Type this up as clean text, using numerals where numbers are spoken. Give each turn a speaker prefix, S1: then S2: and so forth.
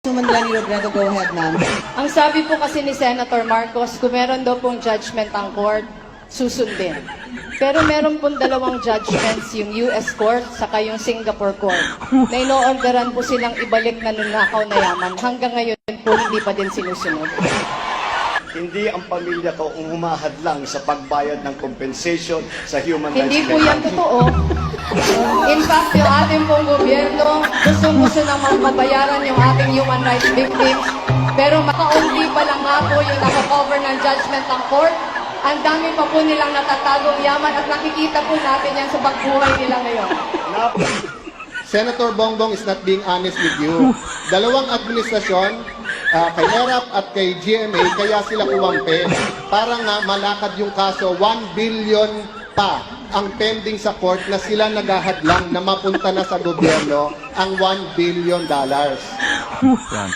S1: Manlani Robredo, go ahead, ma'am.
S2: Ang sabi po kasi ni Senator Marcos, kung meron daw pong judgment ang court, susundin. Pero meron pong dalawang judgments, yung US court saka yung Singapore court, na ino-orderan po silang ibalik na nunakaw na yaman. Hanggang ngayon po, hindi pa din sinusunod.
S3: Hindi ang pamilya ko ang humahadlang sa pagbayad ng compensation sa human rights.
S2: Hindi po yan totoo. In fact, yung ating pong gobyerno, gustong-gusto nang mabayaran yung ating human rights victims. Pero makaunti pa lang nga po yung nakakover ng judgment ng court. Ang dami pa po nilang natatagong yaman at nakikita po natin yan sa pagbuhay nila ngayon.
S4: Senator Bongbong is not being honest with you. Dalawang administrasyon, kay ERAP at kay GMA, kaya sila kumampi. Para nga malakad yung kaso, 1 billion pa ang pending sa court na sila naghahadlang na mapunta na sa gobyerno ang $1 billion.
S5: Yan.